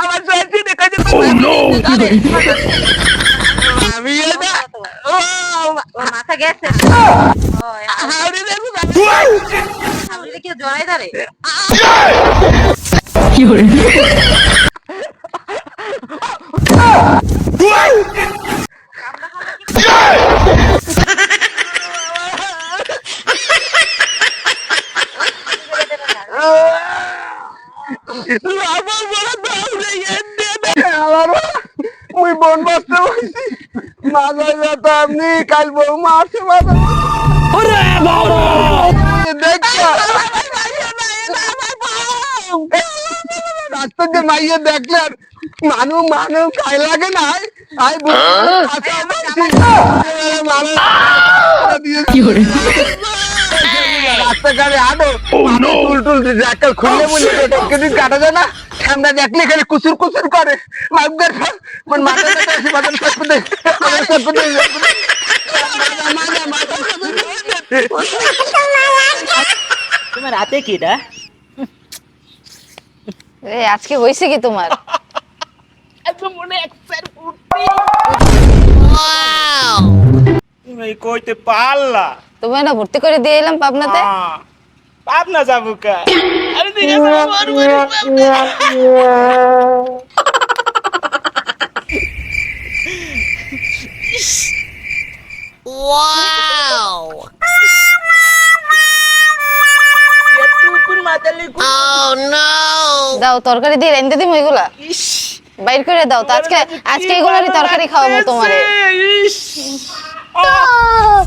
আমার সত্যি দেখা যাচ্ছে মাথা গেছে হাওড়ি দেখো কি জড়াই ধরে মুই বন বসতে বসছি মাথায় ব্যথা আপনি কাল বৌমা আছে মাথা রাস্তা যে মাইয়ে দেখলেন মানুষ মানুষ খাই লাগে না রাস্তাঘাটে আনো টুল টুল জ্যাকেট খুললে বলে কেটে কাটা যায় না ঠান্ডা দেখলে খালি কুচুর কুচুর করে মাগুর তোমার হাতে কিটা আজকে হয়েছে কি তোমার মনে তুমি কইতে পারলা তুমি না ভর্তি করে দিয়ে এলাম পাবনাতে পাবনা যাবো কা আমি দাও তরকারি দিয়ে রেঁধে দিম ওইগুলা বাইর করে দাও তো আজকে এগুলারই তরকারি খাওয়াবো তোমারে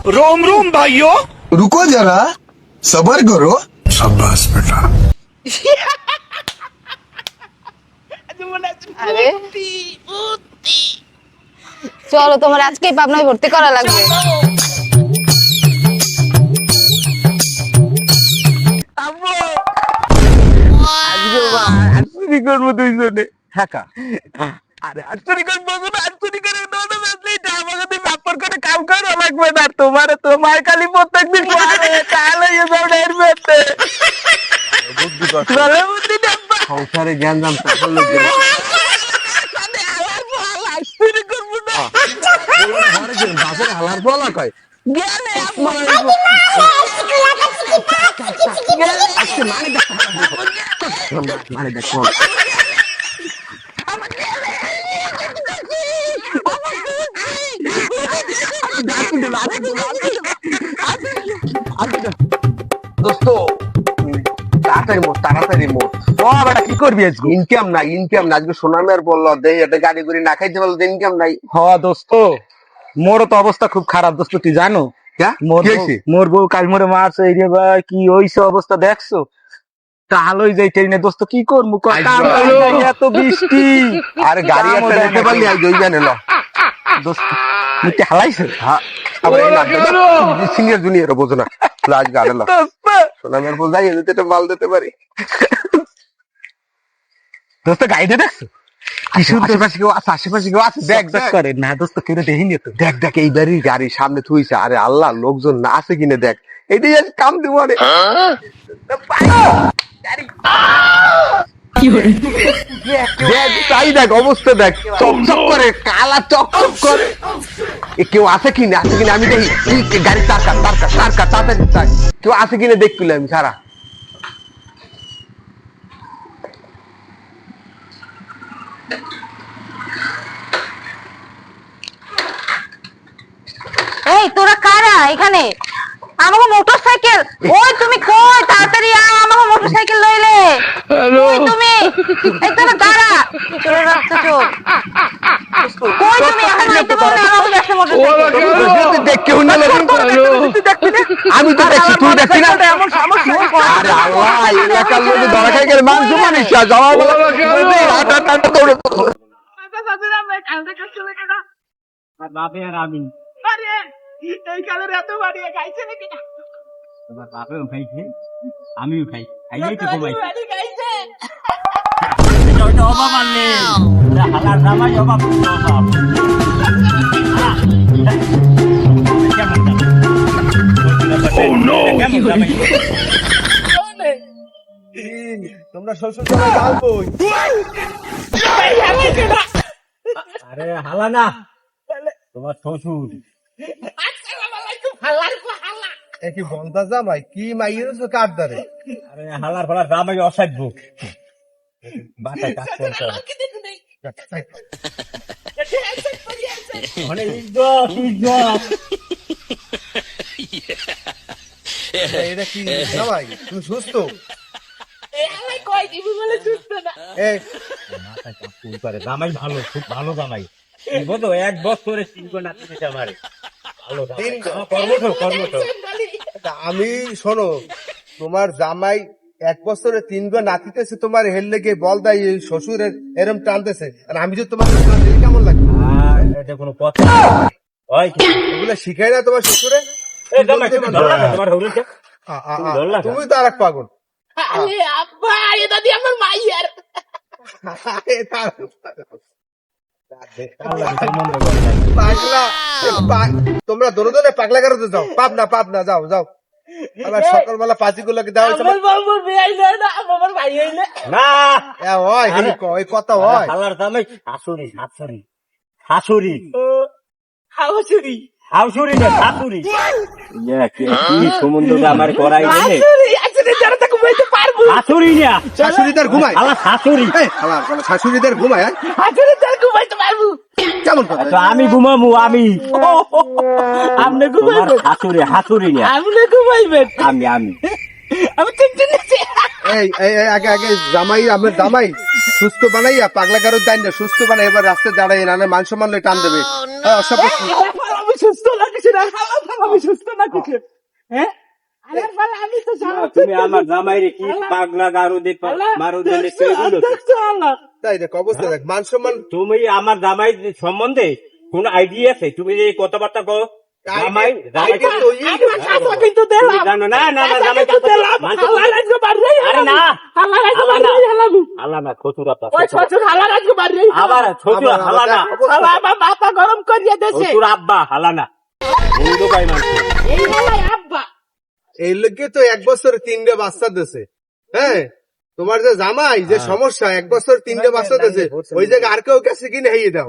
रोम रोम भाइयों रुको जरा सबर करो शाबाश बेटा আরে চলো তোমার আজকেই পাবনায় ভর্তি করা লাগবে আজকে করবো দুইজনে হ্যাঁ আরে আটচুরি করবো না আটচুরি করে আমাকে ব্যাপার করে কাম করা লাগবে না তোমার তোমার খালি প্রত্যেকদিন তাহলে সংসারে জ্ঞান দাম হালার বলা কয় মানে দেখো দোস্ত তাড়াতাড়ি মোট কি করবি আজকে ইনকাম না আজকে সোনামের বললো এটা গাড়ি গুড়ি না খাইতে বললো ইনকাম নাই দোস্ত মোর তো অবস্থা খুব খারাপ দোস্ত তুই জানো মোর বউ কাল মোরে মারছে এই রে ভাই কি হইছে অবস্থা দেখছো তাহলেই যাইতেই না দোস্ত কি করবো এত বৃষ্টি আরে গাড়ি একটা নিতে পারলি আজ ওই জানে না দোস্ত তুই হালাইছে সিনিয়র জুনিয়র বোঝো না আজ গাড়ি সোনামের বল যাই এটা মাল দিতে পারি দোস্ত গাড়িতে দেখছো আশেপাশে কেউ আছে দেখ করে না দোস্ত কেউ দেখিনি তো দেখ এইবারই গাড়ি সামনে থুইছে আরে আল্লাহ লোকজন না আছে কিনে দেখ এটাই আজ কাম দিব আরে তাই দেখ অবস্থা দেখ চকচক করে কালা চকচক করে কেউ আছে কিনা আমি দেখি গাড়ি তার তাড়াতাড়ি চাই কেউ আছে কিনা দেখছিল আমি সারা এই তোরা কারা এখানে আমাকে মোটরসাইকেল ওই তুমি কই তাড়াতাড়ি আয় আমাকে মোটরসাইকেল লইলে ওই তুমি এই তোরা দাঁড়া চলে রাস্তা চল কই তুমি এখন আইতে পারো না আমাকে দেখে মোটরসাইকেল দেখ কেউ না আমি তো দেখছি তুই দেখছি না আরে আল্লাহ এলাকার লোকে ধরা খাই গেলে মাংস মানিস যাওয়া বলা দৌড়ে বাপে আর আমি এই কালের এত বাড়িয়ে খাইছে নাকি তোমার বাপেও খাইছে আমিও খাই খাইলেই তো কমাইছে ওটা অভাব আনলে হালার জামাই অভাব কেমন তোমরা শ্বশুর জামাই যাও কই? আরে হালা না, তোমার শ্বশুর। এ কি বলতা জামাই? কি মাইয়ের কার দ্বারে? আরে হালার ফালার জামাই অসাধ্য, বাসায় কাজ করতে হবে। মানে ইজ্জত ইজ্জত। এটা কি জামাই? তুমি সুস্থ? এই মাথায় কাজ করতে পারে, জামাই ভালো, খুব ভালো জামাই। বুঝো 1 বছরে 3 গো নাতি দিতে আমারে, ভালো জামাই। কর্মঠ। আমি শোনো, তোমার জামাই 1 বছরে 3 বার নাতিতেছে, তোমার হেল লেগে বল দেয় এই শ্বশুরের এরম টানতেছে, আর আমি যে তোমার কেমন লাগে? আর এটা কোনো কথা হয় কি? এগুলো শিখাই না তোমার শ্বশুরে? এই জামাই তুমি ধরলা না, তোমার হলুদটা তুমি ধরলা না? তুমি তো আর এক পাগল। আল্লাহ সম্বন্ধ করে নাই। পাগলা, তোমরা দোনো পাগলা কারোতে যাও, পাপ না যাও। আবার সকালবেলা পাঁচিগুলোকে দেওয়া হয়েছে। না হয় এই কথা হয়। হালার জামাই শাশুড়ি না শাশুড়ি। কি সম্বন্ধটা আমার করাই দিলে শাশুড়ি না, শাশুড়িদের ঘুমায়? হালা শাশুড়ি। শাশুড়িদের ঘুমায়? কেমন কথা? আচ্ছা, আমি ঘুমাবো, আমি আপনি ঘুমাইবেন? হাতুড়ি না, আপনি ঘুমাইবেন? আমি আগে জামাই, আমার জামাই সুস্থ বানাইয়া পাগলা কারোর দেন না, সুস্থ বানাই এবার রাস্তায় দাঁড়াই না, মান সম্মান টান দেবে। আমি সুস্থ লাগছে না, আমি সুস্থ লাগছে। হ্যাঁ, তুমি আমার জামাইরে কি পাগলা গারু দে মারু দিলে সেগুলো তাই দেখ অবস্থা, দেখ মান সম্মান। তুমি আমার জামাই সম্বন্ধে কোন আইডিয়া আছে? তুমি এই কথাবার্তা কো জামাই কিন্তু জানো না, জামাই আরে না হালা না শ্বশুর আবার শ্বশুর হালা না, মাথা গরম করিয়ে দেছে শ্বশুর আব্বা হালা না, বন্ধু ভাই মানুষ এই লোককে তো 1 বছরে 3টে বাচ্চা দিয়েছে। হ্যাঁ, তোমার যে জামাই যে সমস্যা, 1 বছর 3টে বাচ্চা দিয়েছে, ওই জায়গায় আর কেউ কাছে কিনে হাইয়ে দাও।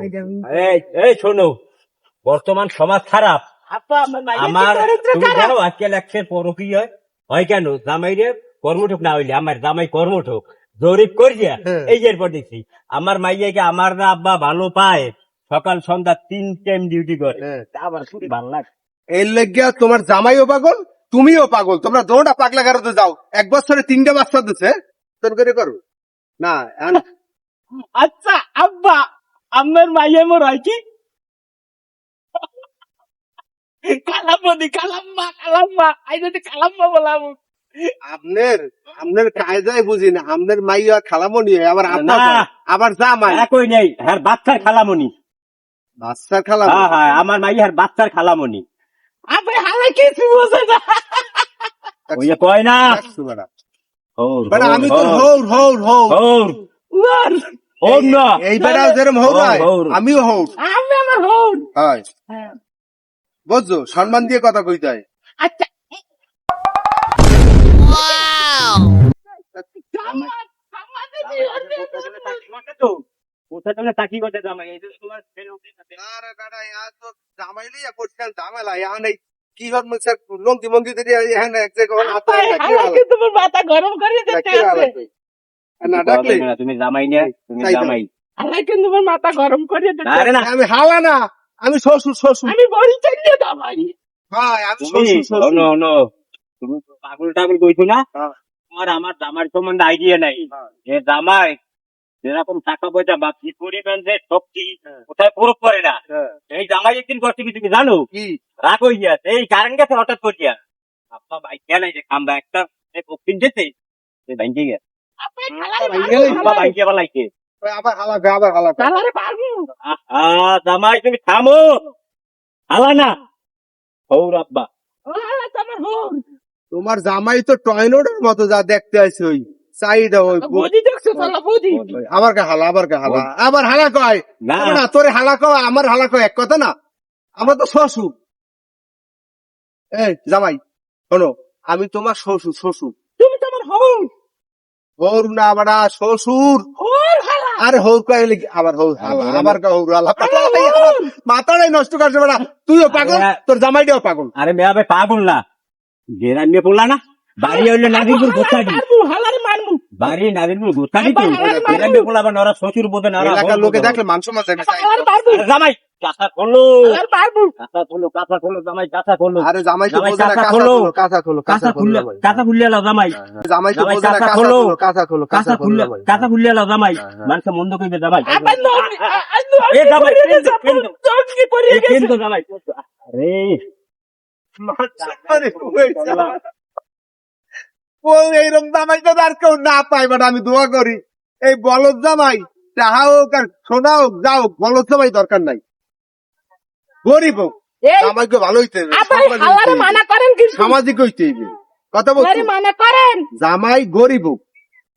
এই শোনো, বর্তমান সমাজ খারাপ। আমার তুমি জানো আজকাল একশের পরও কি হয় কেন? জামাইরে কর্মঠোক না হইলে আমার জামাই কর্মঠোক জরিপ করিয়া এই এরপর দেখছি আমার মাইয়াকে আমার না আব্বা ভালো পায়, সকাল সন্ধ্যা 3 টাইম ডিউটি করে, আমার খুব ভালো লাগে। এই লোককে তোমার জামাইও পাগল, তুমিও পাগল, তোমরা দোনোটা পাগলা কারোতে যাও। 1 বছরে 3টে বাচ্চা দিচ্ছে, তোর করে করো না। আচ্ছা আব্বা, আপনার মাইয়া মোর হয় কি? কালাম্মা আই যদি কালাম্মা বলাম আপনার কায়দায় বুঝি না, আপনার মাইয়া খালামনি আবার আবার জামাই কই নেই, হ্যাঁ বাচ্চার খালামনি, বাচ্চার খালাম। হ্যাঁ আমার মাইয়ার বাচ্চার খালামনি। আপনি হালাই কিছু বোঝে না, ওই কয় না আমি তো হৌর না এই বেড়া যেরকম আমিও হৌর, আমি আমার হৌর হয় বুঝছো, সম্মান দিয়ে কথা কইতে হয়। আচ্ছা তাকি করতে জামাই তোমার জামাই লিয়া করছেন ঝামেলা এই কি হল লঙ্কি মঙ্কি তোমার মাথা গরম করে না ডাকলে তুমি জামাই নিয়ে তুমি জামাই কিন্তু তোমার মাথা গরম করে আমি হাওয়া না, আমি শ্বশুর আমি বড়ি চালিয়ে দামাই ভাই, আমি তুমি পাগল টাগল কইছো না, তোমার আমার জামার সম্বন্ধে আইডিয়া নাই। যে জামাই যেরকম টাকা পয়সা বা কি পরিমাণ যে শক্তি কোথায় প্রয়োগ করে না, এই জামাই একদিন করছে কি তুমি জানো? কি রাগ হয়ে গিয়াছে, এই কারেন্ট গেছে হঠাৎ করিয়া, আপনার বাইক কেন যে খাম্বা একটা পক্ষিন যেতে ভাঙ্গে গেছে, ভাঙ্গে লাগছে আবার হালাকে জামাই তুমি থামো, হালা না হৌর আব্বা। তোমার জামাই তো টয়নোডের মতো যা দেখতে আছে, ওই চাহিদা ওই আবার হালা কয় না, তোর হালা কয় আমার হালা কয় এক কথা না, আমরা তো শ্বশুর। এই জামাই শোনো, আমি তোমার শ্বশুর, তুমি তো আমার হৌ হৌর না বাড়া শ্বশুর আরে হৌর কইলে আবার হৌর হালা আবার কা হৌর হালা মাথাটাই নষ্ট করছে বাড়া তুইও পাগল তোর জামাইটাও পাগল আরে মেয়া ভাই পাগল না গেরান নিয়ে পড়লা না বাড়ি হইলে নাদিরপুর গোস্তাটি বাড়ি নাদিরপুর গোস্তাটি তো গেরান নিয়ে পড়লা ওরা শ্বশুর বোধে না এলাকার লোকে দেখলে মান সম্মান দেবে জামাই কাঁথা খোলো জামাই কাঁথা খোলো আরে জামাই তো জামাই বোঝে না কাঁথা খোলো কাঁথা খোলো কাঁথা খুললে এলাও জামাই জামাই তো জামাই বোঝে না কাঁথা কাঁথা খোলো। খোলো কাঁথা খোলো কাঁথা খুললে এলাও জামাই মানুষে মন্দ কইবে জামাই এ জামাই কেন জামাই আরে এইরকম জামাই তো আর কেউ না পাই বাট আমি দোয়া করি এই বলদ জামাই তাহা হোক আর সোনা হোক যা হোক বলদ জামাই দরকার নাই গরিব হোক জামাইকে ভালো হইতে হবে সামাজিক হইতে হইবে কথা বলছি জামাই গরিব হোক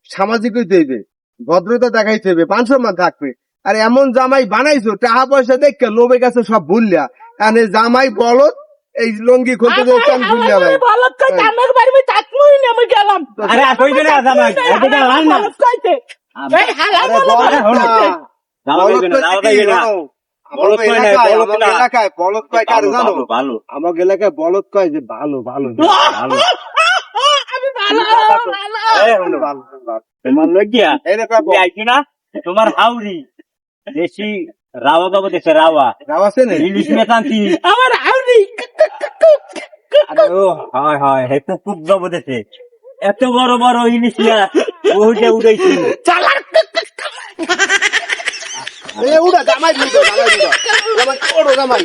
সামাজিক হইতে হইবে ভদ্রতা দেখাইতে হবে মান সম্মান থাকবে আর এমন জামাই বানাইছো টাকা পয়সা দেখে লোভে গেছে সব ভুললা কারণ এই জামাই বলদ এই লঙ্গি খুলতে যে চান ভুললা ভাই আরে কইবে না জামাই এটা লাল না আরে বলদ না জামাই কইবে না জামাই কইবে না বলদ কয় না বলদ না এলাকায় বলদ কয় কার জানো ভালো আমার এলাকায় বলদ কয় যে ভালো ভালো ভালো তোমার লজ্জা আইছি না তোমার হাউরি দেশি রাওয়া গাবো দেশে রাওয়া রাও আছে না ইলিশ মেতান্তি আরে ও হয় হয় হে পুক গাবো দেশে এত বড় বড় ইলিশ ওইটা উড়াইছি এ উড়া জামাই দিও জামাই ওড়ো জামাই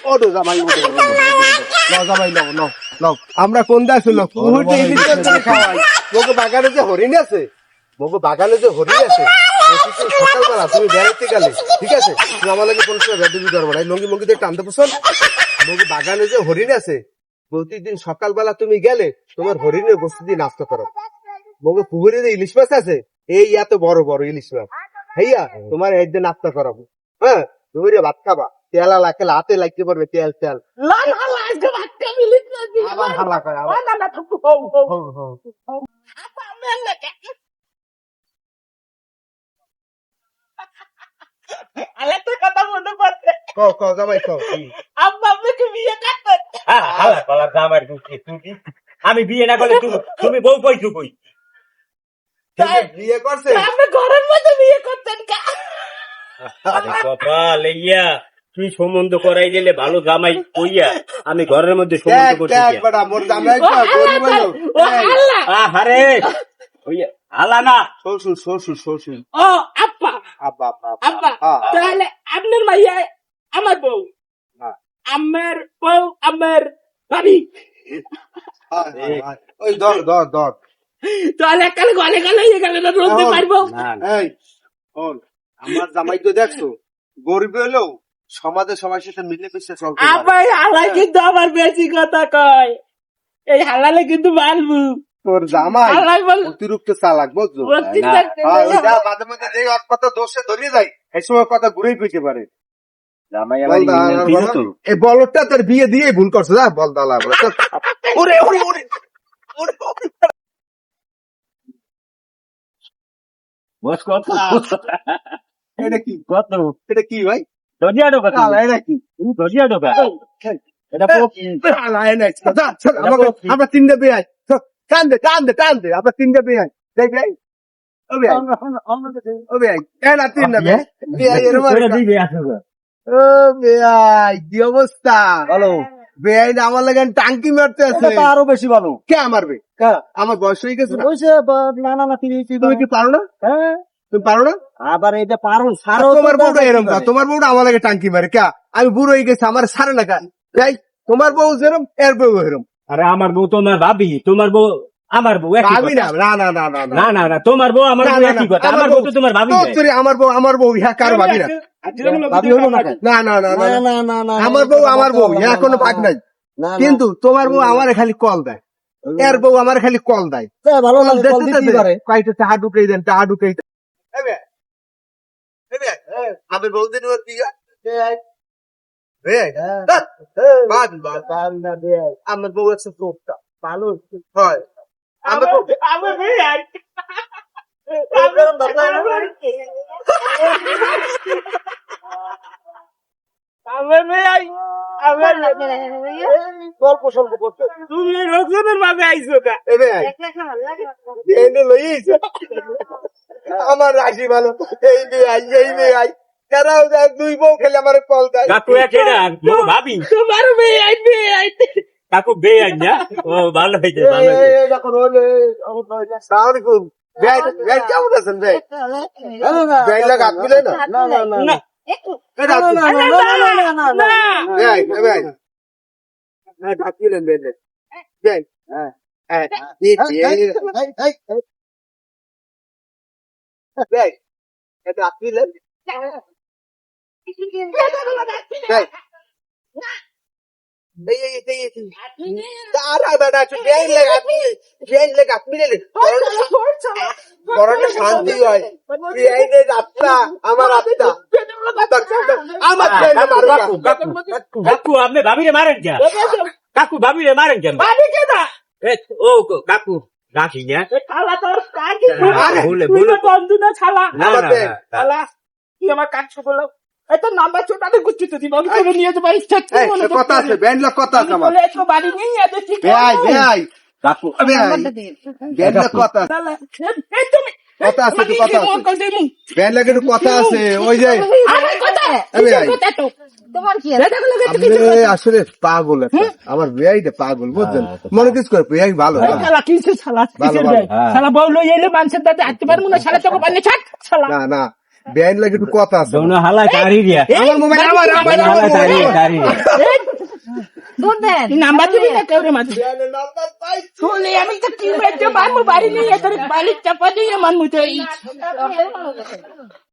ওড়ো জামাই নাও জামাই নাও নাও নাও আমরা কোন দেশ লোক পুহুতে ইলিশ করে খাওয়াই মোগো বাগানে যে হরিণ আছে সকালবেলা তুমি বেড়াইতে গেলে ঠিক আছে তুমি আমার লাগে 50 টাকা বেদবি করবো না লঙ্গি মঙ্গি দিয়ে টানতে পছন্দ মোগো বাগানে যে হরিণ আছে প্রতিদিন সকালবেলা তুমি গেলে তোমার হরিণের বস্তু দিয়ে নাস্তা করো মোগো পুকুরে যে ইলিশ মাছ আছে এই এত বড় বড় ইলিশ মাছ ভাইয়া তোমার একদিন নাস্তা করাবো হ্যাঁ তুমি ভাত খাবা তেলা লাগে হাতে লাগতে পারবে তেল তেল আবার হালা করে আবার কও জামাই কও আমি বিয়ে না করলে তুমি বউ কইছো কই বিয়ে করছে আরে কপাল ইয়া তুই সম্বন্ধ করাই দিলে ভালো জামাই কইয়া আমি ঘরের মধ্যে সম্বন্ধ করতে মোর জামাই গরিব আরে ওইয়া আলা না শ্বশুর শ্বশুর শ্বশুর ও আব্বা আব্বা আব্বা তাহলে আপনার মাইয়া আমার বউ আমার বউ আমার ভাবি ওই ধর ধর ধর তাহলে কালে গলে গলে ইয়ে গেলে রোজতে পারবো এই শোন আমার জামাই তো দেখছো গরিব হলেও সমাজে সবার সাথে মিলে মিশে চলতে পারে। আবার হালাই কিন্তু আমার বেশি কথা কয় এই হালালে কিন্তু মারবো তোর জামাই হালাই বল অতিরিক্ত চালাক বুঝছো অতিরিক্ত ওইটা মাঝে মাঝে যে কথা দোষে ধরিয়ে যায় এই সময় কথা ঘুরেই কইতে পারে জামাই এই বলদটা তোর বিয়ে দিয়ে ভুল করছে যা বল দালা ওরে ওরে ওরে বস কত এটা কি কত এটা কি ভাই দজিয়া ঢোকা এটা কি দজিয়া ঢোকা এটা আমরা তিনটে বেয়াই টানদে টানদে টানদে আমরা তিনটে বেয়াই দেখ ভাই ও বেয়াই ও বেয়াই না তিনটে বেয়াই দিবে আসবে ও বেয়াই কি অবস্থা ভালো বেয়াই না আমার লাগে টাঙ্কি মারতে আছে আরো বেশি ভালো কে মারবে আমার বয়স হয়ে গেছে না? না তুমি কি পারো না হ্যাঁ তুমি পারো না আবার এটা পারো তোমার বউটা এরকম না তোমার বউটা আমার লাগে টাঙ্কি মারে কে আমি বুড়ো হয়ে গেছি আমার সারে না কেন যাই তোমার বউ যেরম এর বউ এরম আরে আমার বউ তোমার ভাবি তোমার বউ আমার বউ একই আমি কথা। না না না না না না না না তোমার বউ আমার বউ একই কথা আমার বউ তো তোমার ভাবি তোর চুরি আমার বউ ইহা কার ভাবি না ভাবি হলো না কেন? না না না না না। না না না আমার বউ ইহা কোনো ভাগ নাই কিন্তু তোমার বউ আমার খালি কল দেয় এর বউ আমার খালি কল দেয় ভালো লাগে কল দিতে পারে কয়টা টাকা ঢুকাই দেন টাকা ঢুকাই দেন আমি বলদিন ওর কি আমার বউ আছে চোখটা ভালো হয় আমার বউ আমার গল্প সল্প করতে তুমি লোকজনের মাঝে আইছো কা এ ভাই এনে লই আইছো আমার রাশি ভালো এই মেয়ে আই তারাও দেখ দুই বউ খেলে আমার কল দেয় কাকু একেরা ভাবি তোমার মেয়ে আইবে আইতে কাকু বে আই না ও ভালো হয়েছে ভালো হয়েছে সালামালাইকুম ভাই ভাই কেমন আছেন ভাই ভাই লাগা আপনি না না ভাই ভাই হ্যাঁ ডাকিলেন ভাই ভাই হ্যাঁ ভাই এটা আপনিলেন ভাই শান্তি হয় আমার কাকু আপনি ভাবিরে মারেন কেন কাকু ভাবিরে মারেন কেন বাড়ি কেনা ও কাকু রাখি না শালা তোর কাকি ভুলে তুই ভুলে তো বন্ধু না শালা না না শালা তুই আমার কাজ বলো এত নাম্বার ছোটাতে গুচ্ছি তো দিবা আমি নিয়ে যাবো ইচ্ছা কথা আছে ব্যান্ড কথা আছে আমার বলে এত বাড়ি নেই এত ঠিক ভাই ভাই কাকু ব্যান্ড কথা এই তুমি কথা আছে তো কথা আছে ব্যান্ড লাগে কথা আছে ওই যে আরে কথা ভাই কথা তো তোমার কি আপনি আসলে পাগল একটা আমার বেয়াইটা পাগল বুঝছেন মনে কিছু করে বেয়াই ভালো শালা কিসে শালা ভালো, কিসে ভালো, শালা বউলো এলে মানুষের দাঁতে হাঁটতে পারবো না শালা তোকে বানিয়ে ছাড় শালা না না বেআইন লাগে একটু কথা আছে দোনো হালা কারি দিয়া আমার মোবাইল আমার হালা কারি কারি দুধ দেন নাম্বার দিবি না কেউ রে মাঝে শুনলে আমি তো কি মারবো বাড়ি নেই এত বাড়ির চাপা দিয়ে আমার মুখে